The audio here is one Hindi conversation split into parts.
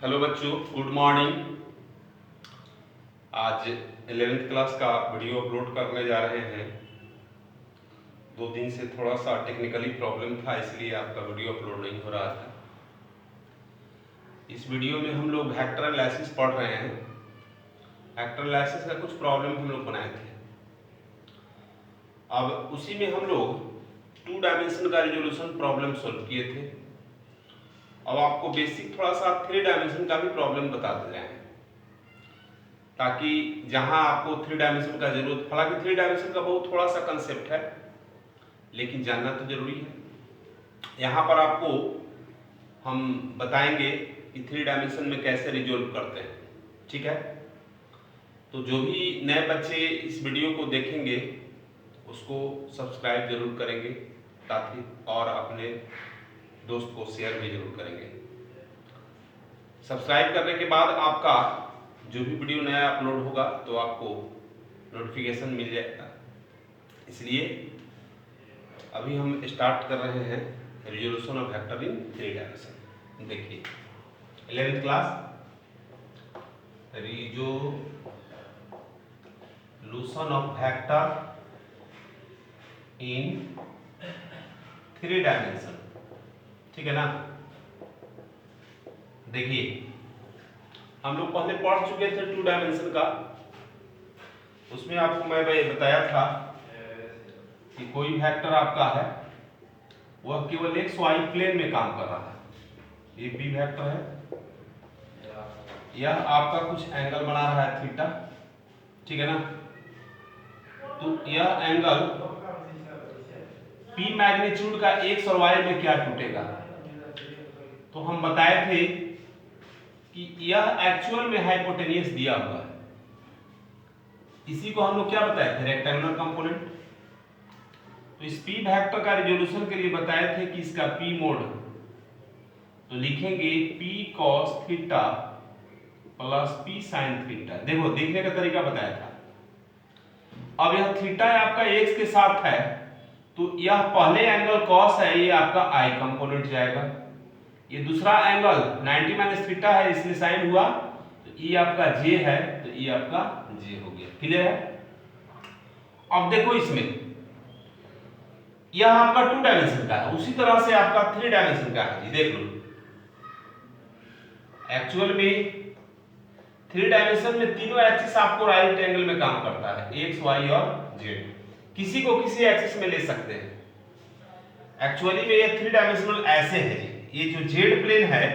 हेलो बच्चों, गुड मॉर्निंग। आज 11th क्लास का वीडियो अपलोड करने जा रहे हैं। 2 दिन से थोड़ा सा टेक्निकली प्रॉब्लम था, इसलिए आपका वीडियो अपलोड नहीं हो रहा था। इस वीडियो में हम लोग वेक्टर एनालिसिस पढ़ रहे हैं। वेक्टर एनालिसिस का कुछ प्रॉब्लम हम लोग बनाए थे। अब उसी में हम लोग 2 डायमेंशन का रिजोल्यूशन प्रॉब्लम सॉल्व किए थे। अब आपको बेसिक थोड़ा सा 3 डायमेंशन का भी प्रॉब्लम बता दे रहे हैं, ताकि जहां आपको 3 डायमेंशन का जरूरत, हालांकि 3 डायमेंशन का बहुत थोड़ा सा कंसेप्ट है, लेकिन जानना तो जरूरी है। यहाँ पर आपको हम बताएंगे कि 3 डायमेंशन में कैसे रिजोल्व करते हैं, ठीक है। तो जो भी नए बच्चे इस वीडियो को देखेंगे उसको सब्सक्राइब जरूर करेंगे, ताकि और अपने दोस्त को शेयर भी जरूर करेंगे। सब्सक्राइब करने के बाद आपका जो भी वीडियो नया अपलोड होगा तो आपको नोटिफिकेशन मिल जाएगा। इसलिए अभी हम स्टार्ट कर रहे हैं resolution of vector in 3 dimension. देखिए 11th class resolution of vector in 3 dimension, ठीक है ना। देखिए हम लोग पहले पढ़ चुके थे 2 डायमेंशन का। उसमें आपको मैं बताया था कि कोई वेक्टर आपका है वह केवल एक्स वाई प्लेन में काम कर रहा है। ये बी वेक्टर है, यह आपका कुछ एंगल बना रहा है थीटा, ठीक है ना। तो यह एंगल पी मैग्नीट्यूड का एक्स और वाई में क्या टूटेगा। तो हम बताए थे कि यह एक्चुअल में हाइपोटेनियस दिया हुआ है। इसी को हम लोग क्या बताए थे, रेक्टेंगुलर कंपोनेंट। तो इस पी वेक्टर का रिजोल्यूशन के लिए बताए थे कि इसका पी मोड, तो लिखेंगे P cos theta plus P sine theta. देखो देखने का तरीका बताया था। अब यह थीटा आपका एक्स के साथ है, तो यह पहले एंगल कॉस है, ये आपका आई कंपोनेंट जाएगा। ये दूसरा एंगल 90 माइनस थीटा है, इसलिए साइन हुआ, तो ये आपका जे है, तो ये आपका जे हो गया। क्लियर है। अब देखो इसमें यह आपका 2 डायमेंशन का है, उसी तरह से आपका 3 डायमेंशन का है जी। देख लो एक्चुअल में 3 डायमेंशन में तीनों एक्सिस आपको राइट एंगल में काम करता है, एक्स वाई और जेड। किसी को किसी एक्सिस में ले सकते हैं। एक्चुअली में ये 3 डायमेंशनल ऐसे है, ये जो जेड प्लेन है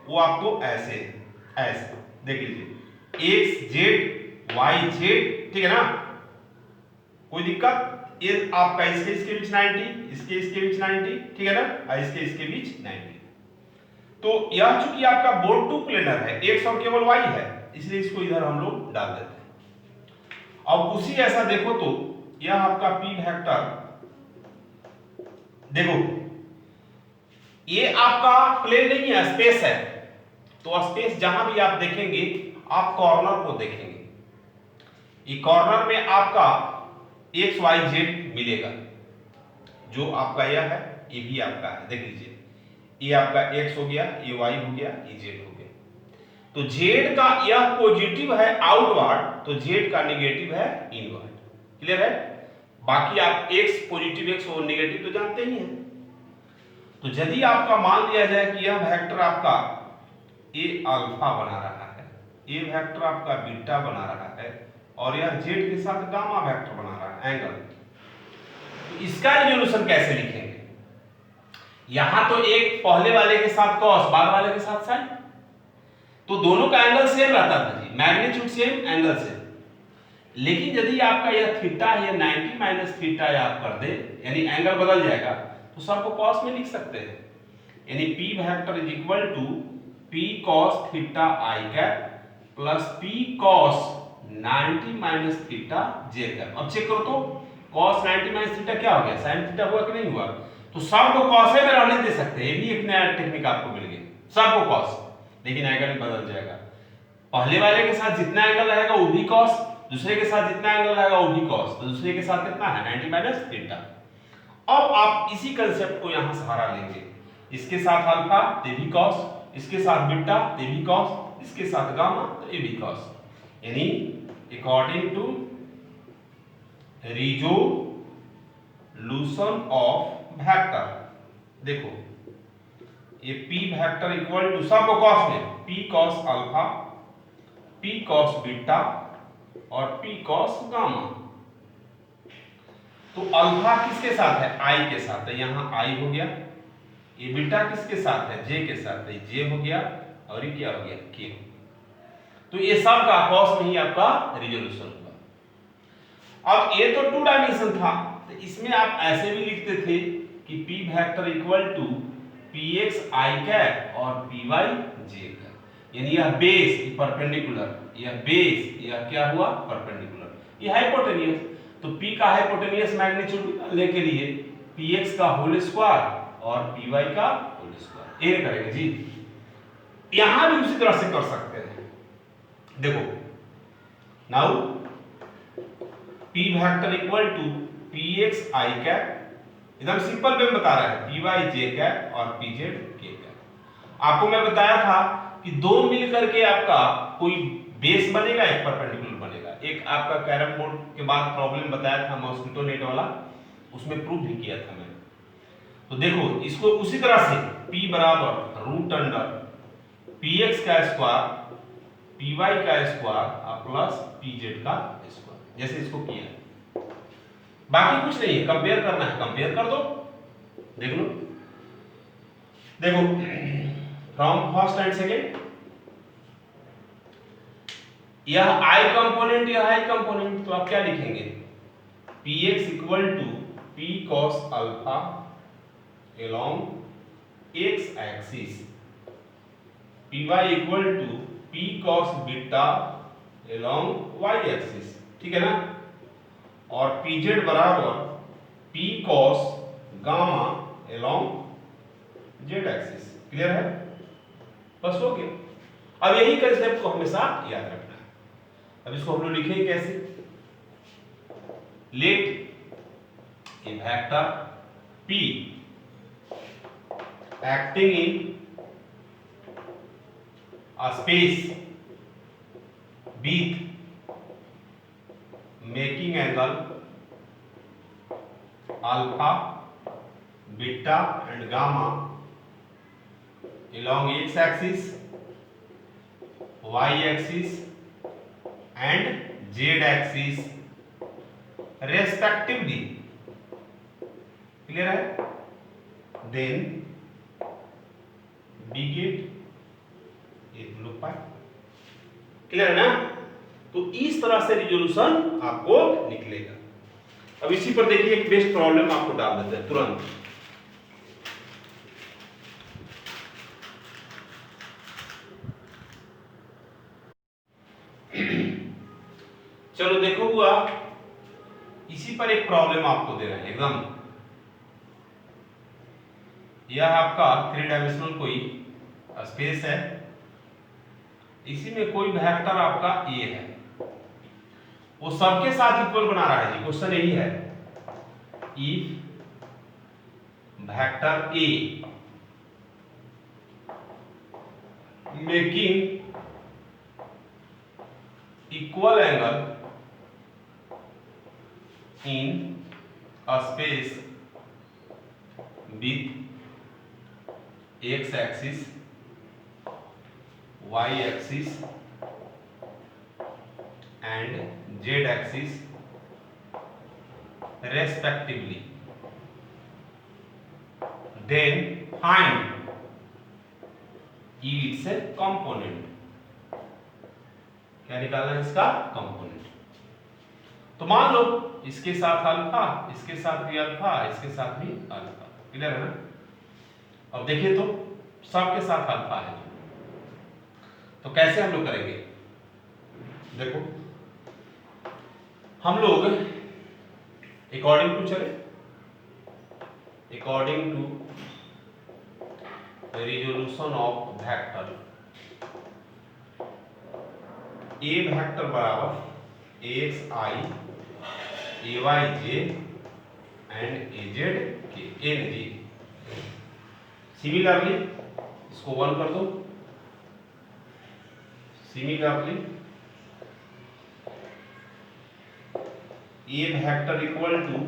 वो आपको ऐसे ऐसे देख लीजिए, एक्स जेड वाई जेड, ठीक है ना। कोई दिक्कत, ये आपका इसके बीच 90, इसके बीच 90, ठीक है ना, और इसके बीच 90। तो यह चूंकि आपका बोर्ड 2 प्लेनर है, एक्स और केवल वाई है, इसलिए इसको इधर हम लोग डाल देते हैं। अब उसी ऐसा देखो तो यह आपका पी वेक्टर, देखो ये आपका प्लेन नहीं है, स्पेस है। तो स्पेस जहां भी आप देखेंगे आप कॉर्नर को देखेंगे, ये कॉर्नर में आपका एक्स वाई जेड मिलेगा। जो आपका यह है ये भी आपका है, देख लीजिए, ये आपका एक्स हो गया, ये वाई हो गया, ये जेड हो गया। तो जेड का यह पॉजिटिव है आउटवर्ड, तो जेड का नेगेटिव है इनवर्ड। क्लियर है। बाकी आप एक्स पॉजिटिव एक्स और नेगेटिव तो जानते ही हैं। तो यदि आपका मान लिया जाए कि यह वेक्टर आपका ए अल्फा बना रहा है, ये वेक्टर आपका बीटा बना रहा है, और यह जेड के साथ गामा वेक्टर बना रहा है एंगल, तो इसका रिजोल्यूशन कैसे लिखेंगे। यहां तो एक पहले वाले के साथ कॉस, बाद वाले के साथ साइन, तो दोनों का एंगल सेम रहता था जी, मैग्नीट्यूड सेम एंगल सेम। लेकिन यदि आपका यह थीटा है 90 माइनस थीटा आप कर दे, यानी एंगल बदल जाएगा, तो सबको कॉस में लिख सकते हैं। यानी P vector is equal to P cos theta I cap plus P cos 90 minus theta J cap. अब चेक करो तो कॉस 90 माइनस थीटा क्या हो गया, साइन थीटा हुआ कि नहीं हुआ। तो सबको कॉस में रहने दे सकते हैं, ये भी एक नया टेक्निक आपको मिल गया, सबको कॉस, लेकिन एंगल बदल जाएगा। पहले वाले के साथ जितना एंगल रहेगा वो भी कॉस, दूसरे के साथ जितना एंगल रहेगा वो भी कॉस, तो दूसरे के साथ कितना है 90 माइनस थीटा। अब आप इसी कंसेप्ट को यहां सहारा लेंगे, इसके साथ अल्फा, ये भी कॉस, इसके साथ बीटा ए बी कॉस, इसके साथ गामा तो ए बी कॉस, यानी according to resolution of vector, देखो ये p वेक्टर इक्वल टू सबको कॉस में p cos alpha, p cos beta और p cos गामा। तो अल्फा किसके साथ है, i के साथ है, यहां i हो गया। ये बीटा किसके साथ है, j के साथ है, j हो गया। और ये क्या हो गया, k। तो ये सब का cos में ही आपका रिजोल्यूशन होगा। अब ये तो 2 डायमेंशन था, तो इसमें आप ऐसे भी लिखते थे कि p vector equal to px i cap और py j कैप, यानी यह बेस परपेंडिकुलर, यह बेस, यह क्या हुआ परपेंडिकुलर, यह हाइपोटेनियस। तो p का हाइपोटेनियस मैग्नीट्यूड लेके लिए px का होल स्क्वायर और py का होल स्क्वायर, ये करेंगे जी। यहां भी उसी तरह से कर सकते हैं। देखो now p vector equal to px i cap, एकदम सिंपल वे में बता रहा है, py j कैप और pz k कैप। आपको मैं बताया था कि दो मिलकर के आपका कोई बेस बनेगा, एक परपेंडिकुलर बनेगा। एक आपका कैरम बोर्ड के बाद प्रॉब्लम बताया था मॉस्किटो नेट वाला, उसमें प्रूव भी किया था मैंने। तो देखो इसको उसी तरह से p बराबर रूट अंडर px का स्क्वायर py का स्क्वायर प्लस pz का स्क्वायर, जैसे इसको किया है। बाकी कुछ नहीं है, कंपेयर करना है, कंपेयर कर दो, देख लो। देखो फ्रॉम फर्स्ट एंड सेकेंड, यह i कंपोनेंट, यह i कंपोनेंट, तो आप क्या लिखेंगे, px equal to p cos alpha along x axis, py equal to p cos beta along y axis, ठीक है ना। और pz बराबर p cos gamma along z axis, clear है, बस हो गया। अब यही कंसेप्ट को हमेशा याद रखना है। अब इसको हम लोग लिखेंगे कैसे, let a vector p acting in a space with making angle alpha, beta and gamma along x axis, y axis and z axis respectively, clear है। देन बिगेट एक लोग पाए, क्लियर है ना। तो इस तरह से रिजोल्यूशन आपको निकलेगा। अब इसी पर देखिए एक बेस्ट प्रॉब्लम आपको डाल देते हैं तुरंत। चलो देखो हुआ, इसी पर एक प्रॉब्लम आपको दे रहे हैं एकदम। यह आपका 3 डायमेंशनल कोई स्पेस है, इसी में कोई वेक्टर आपका ए है, वो सबके साथ इक्वल बना रहा है जी। क्वेश्चन यही है, if vector A making equal angle in a space with x axis, y axis and z axis respectively, then find its component। क्या निकालना है इसका कंपोनेंट। तो मान लो इसके साथ अल्फा, इसके साथ भी अल्फा, इसके साथ भी अल्फा, क्लियर है ना। अब देखिए तो सबके साथ अल्फा है, तो कैसे हम लोग करेंगे, देखो हम लोग अकॉर्डिंग टू चले, according to resolution of vector, A vector बराबर ax i ay j and az k n जी। सिमिलरली इसको 1 कर दो, similarly A vector equal to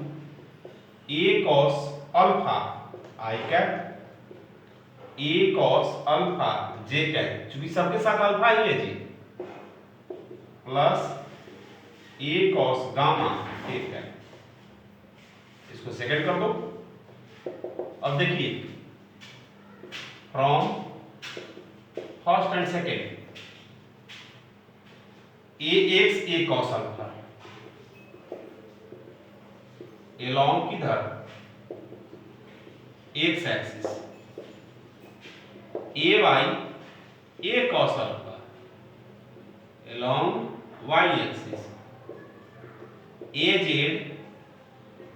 A cos alpha I cap A cos alpha J cap, चूंकि सबके साथ अल्फा ही है जी, plus A cos gamma K cap. इसको सेकंड कर दो। अब देखिए from first and second A X A cos alpha along किधर X axis, A Y A cos alpha along Y axis, A Z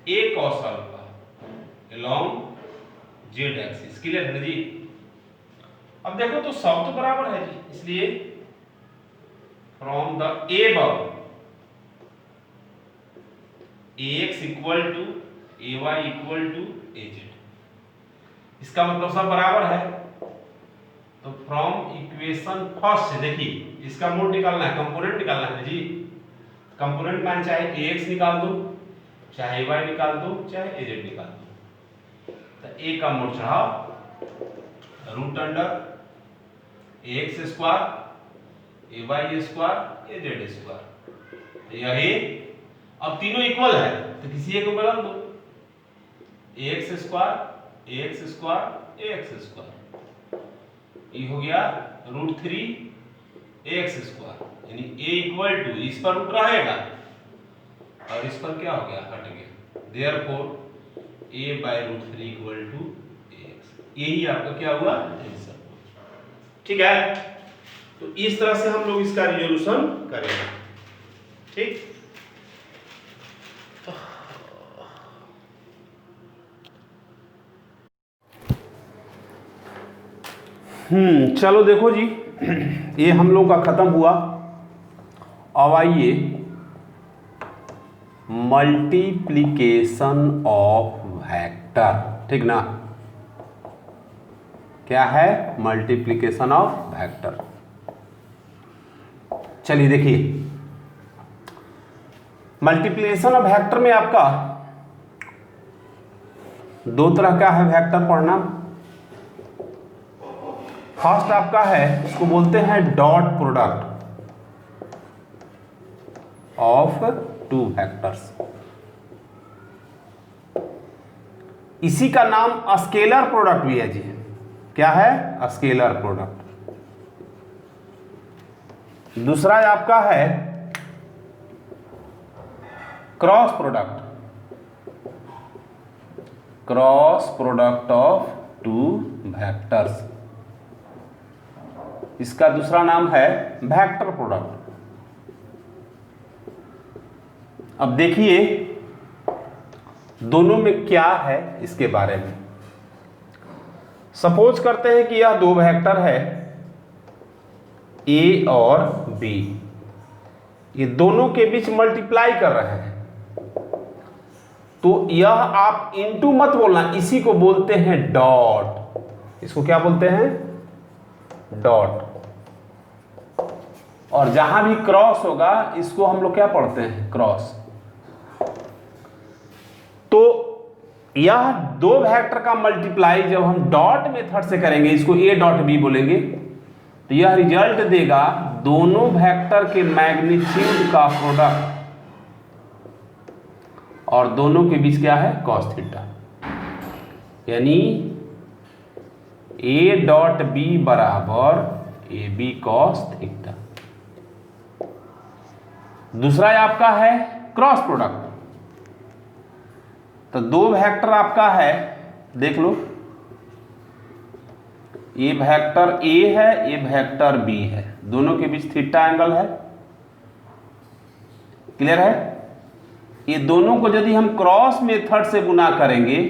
A cos alpha along Z axis. Clear है जी? अब देखो तो सब तो बराबर है जी, इसलिए from the above ax equal to ay equal to az, इसका मतलब सब बराबर है। तो फ्रॉम इक्वेशन फर्स्ट से देखिए इसका मोड निकालना है, कंपोनेंट निकालना है जी। कंपोनेंट मान चाहे ax निकाल दो, चाहे ay निकाल दो, चाहे az निकाल दो। तो a का मोड चढ़ाओ root under ax square ay square az square, यह a। अब तीनों इक्वल है तो किसी एक को बदल दो, ax स्क्वायर ax स्क्वायर, ये हो गया रूट 3 ax स्क्वायर, यानी a इक्वल टू इस पर रूट रहेगा और इस पर क्या हो गया, हट गया। Therefore a by root 3 equal to ax, यही आपका क्या हुआ आंसर। ठीक है, तो इस तरह से हम लोग इसका रिजोल्यूशन करेंगे। ठीक, चलो देखो जी, ये हम लोग का खत्म हुआ। अब आइए मल्टीप्लिकेशन ऑफ वेक्टर। ठीक ना, क्या है मल्टीप्लिकेशन ऑफ वेक्टर। चलिए देखिए, मल्टीप्लिकेशन ऑफ वेक्टर में आपका दो तरह का है वेक्टर पढ़ना। फर्स्ट आपका है, इसको बोलते हैं dot product of two vectors. इसी का नाम स्केलर प्रोडक्ट भी है जी। क्या है? Scalar product. दूसरा आपका है cross product of two vectors. इसका दूसरा नाम है वेक्टर प्रोडक्ट। अब देखिए दोनों में क्या है इसके बारे में। सपोज करते हैं कि यह दो वेक्टर है A और B, ये दोनों के बीच मल्टीप्लाई कर रहे हैं, तो यह आप इनटू मत बोलना, इसी को बोलते हैं डॉट। इसको क्या बोलते हैं? डॉट। और जहां भी क्रॉस होगा इसको हम लोग क्या पढ़ते हैं? क्रॉस। तो यह दो वेक्टर का मल्टीप्लाई जब हम डॉट मेथड से करेंगे, इसको A डॉट B बोलेंगे, तो यह रिजल्ट देगा दोनों वेक्टर के मैग्नीट्यूड का प्रोडक्ट, और दोनों के बीच क्या है? Cos theta. यानी A डॉट B बराबर AB कॉस थीटा। दूसरा आपका है क्रॉस प्रोडक्ट। तो दो वेक्टर आपका है, देख लो, ये वेक्टर A है, ये वेक्टर B है, दोनों के बीच थीटा एंगल है। क्लियर है? ये दोनों को यदि हम क्रॉस मेथड से गुना करेंगे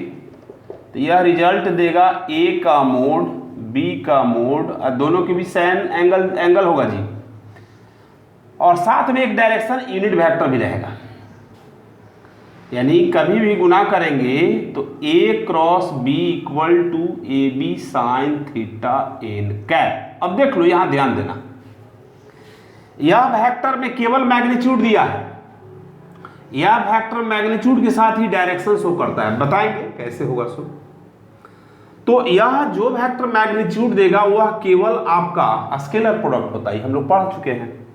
तो यह रिजल्ट देगा A का मोड B का मोड, और दोनों के बीच सेम एंगल होगा जी, और साथ में एक डायरेक्शन यूनिट वेक्टर भी रहेगा। यानी कभी भी गुना करेंगे तो A cross B equal to AB sine theta N cap. अब देख लो, यहां ध्यान देना, यह वेक्टर में केवल मैग्नीट्यूड दिया है, यह वेक्टर मैग्नीट्यूड के साथ ही डायरेक्शन शो करता है। बताएंगे कैसे होगा शो। तो यह जो वेक्टर मैग्नीट्यूड देगा वह केवल आपका स्केलर प्रोडक्ट होता है, हम लोग पढ़ चुके हैं।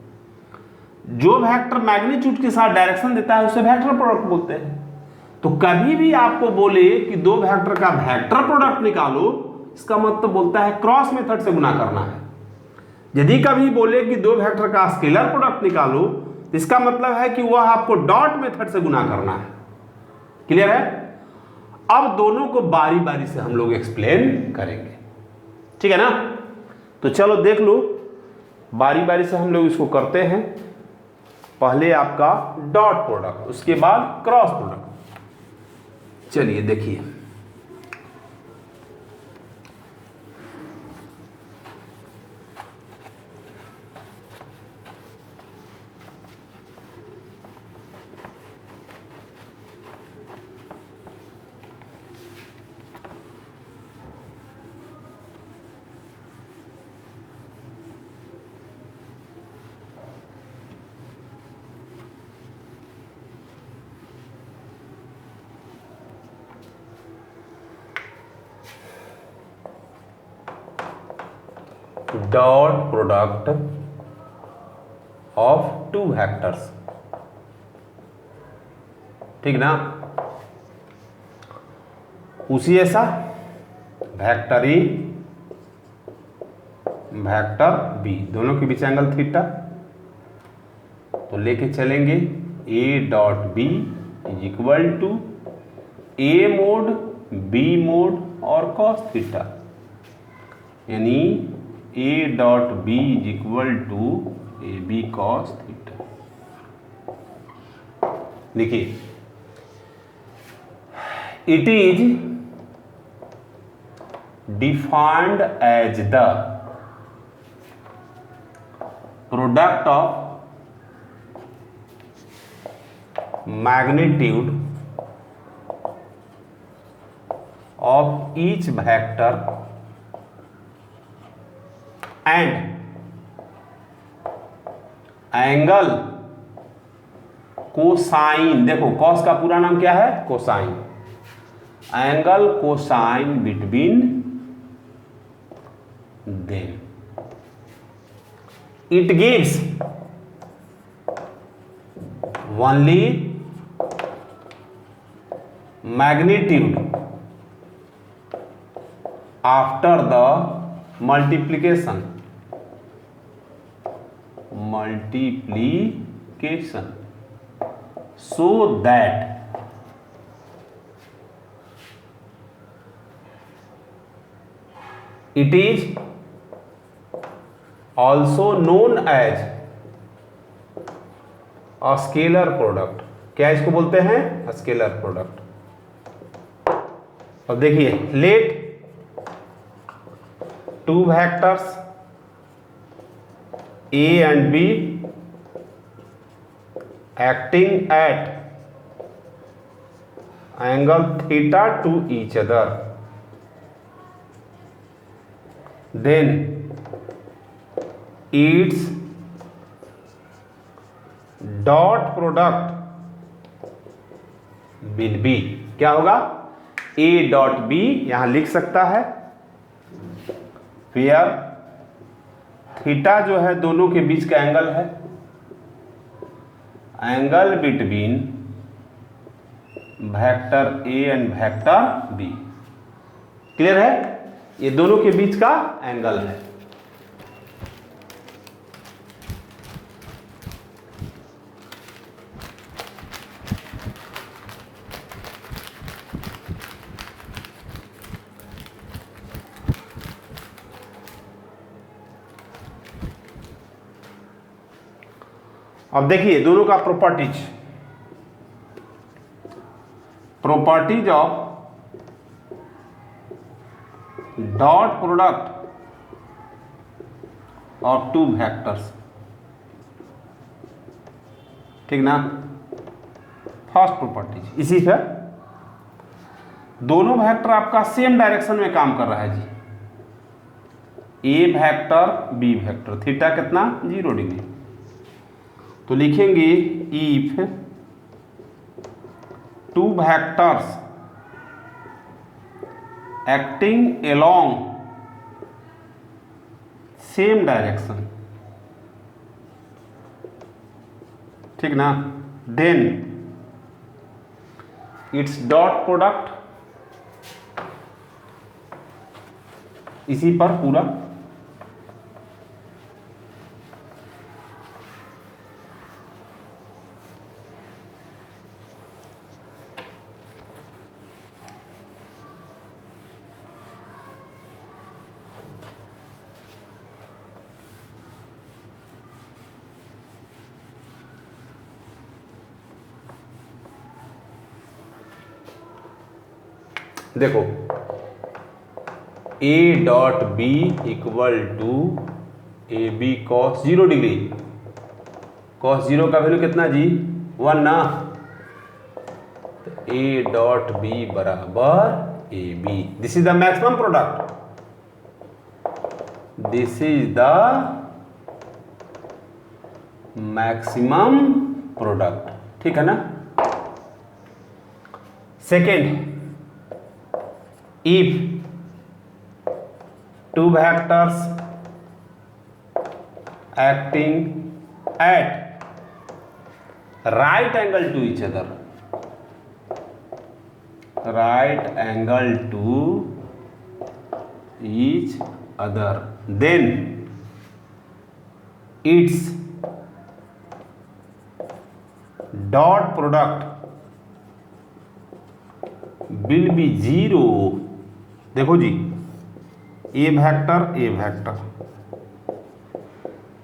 जो वेक्टर मैग्नीट्यूड के साथ डायरेक्शन देता है उसे वेक्टर प्रोडक्ट बोलते हैं। तो कभी भी आपको बोले कि दो वेक्टर का वेक्टर प्रोडक्ट निकालो, इसका मतलब बोलता है क्रॉस मेथड से गुना करना है। यदि कभी बोले कि दो वेक्टर का स्केलर प्रोडक्ट निकालो, इसका मतलब है कि वह आपको डॉट मेथड से गुना करना है। क्लियर है? अब दोनों को बारी बारी से हम लोग एक्सप्लेन करेंगे, ठीक है ना? तो चलो देख लो, बारी बारी से हम लोग इसको करते हैं। पहले आपका डॉट प्रोडक्ट, उसके बाद क्रॉस प्रोडक्ट। चलिए देखिए, dot product of two vectors, ठीक ना? उसी ऐसा वेक्टर ए वेक्टर बी, दोनों के बीच एंगल थीटा, तो लेके चलेंगे A dot B is equal to A mod B mod और कॉस थीटा, यानी A dot B is equal to A B cos theta. देखिए, it is defined as the product of magnitude of each vector and angle cosine. देखो कॉस का पूरा नाम क्या है? Cosine. Angle cosine between them. It gives only magnitude after the multiplication so that it is also known as a scalar product। क्या इसको बोलते हैं? Scalar product. अब देखिए, late two vectors A and B acting at angle theta to each other, then its dot product will be, क्या होगा? A dot B यहां लिख सकता है, वेयर थीटा जो है दोनों के बीच का एंगल है, angle between vector A and vector B. Clear है? ये दोनों के बीच का एंगल है। अब देखिए दोनों का properties of dot product of two vectors, ठीक ना? फर्स्ट प्रॉपर्टीज, इसी से दोनों वेक्टर आपका सेम डायरेक्शन में काम कर रहा है जी। A vector B vector, theta कितना? 0 डिग्री। तो लिखेंगे if two vectors acting along same direction, ठीक ना, देन इट्स डॉट प्रोडक्ट, इसी पर पूरा देखो A dot B equal to A B cos 0 degree, cos 0 का वैल्यू कितना जी 1 ना, तो ए डॉट बी बराबर A B, this is the maximum product, this is the maximum product, ठीक है ना। Second, if two vectors acting at right angle to each other, right angle to each other, then its dot product will be 0। देखो जी, ए वेक्टर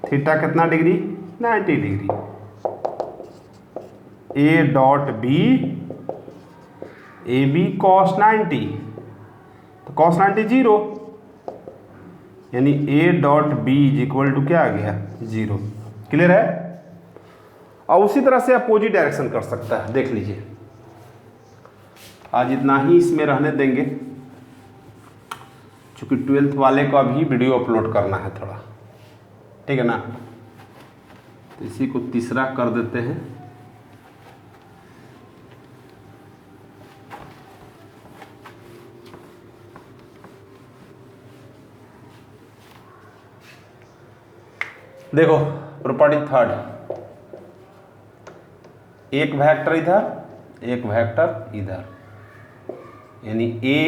थीटा कितना degree 90 degree, A dot B A B cos 90, तो कॉस 90 0, यानी A dot B is equal to क्या आ गया 0। क्लियर है। और उसी तरह से अपोजिट डायरेक्शन कर सकता है, देख लीजिए। आज इतना ही इसमें रहने देंगे, चूंकि 12th वाले को अभी वीडियो अपलोड करना है थोड़ा, ठीक है ना। तो इसी को तीसरा कर देते हैं। देखो प्रॉपर्टी थर्ड, एक वेक्टर इधर एक वेक्टर इधर, यानी ए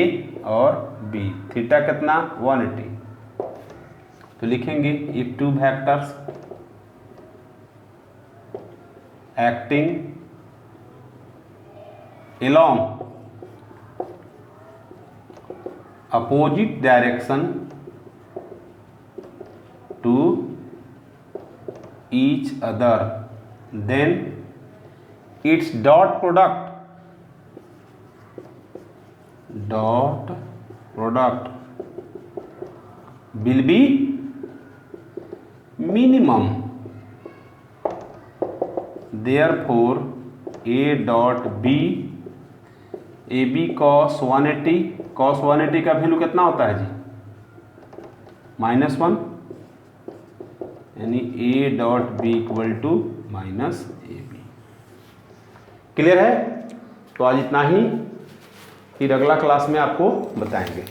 और बी, थीटा कितना 180, तो लिखेंगे if two vectors acting along opposite direction to each other, then its dot product will be minimum, therefore a dot b A B cos 180, cos 180 का वैल्यू कितना होता है जी -1, यानी a dot B equal to -ab। Clear है। तो आज इतना ही, फिर अगला क्लास में आपको बताएंगे।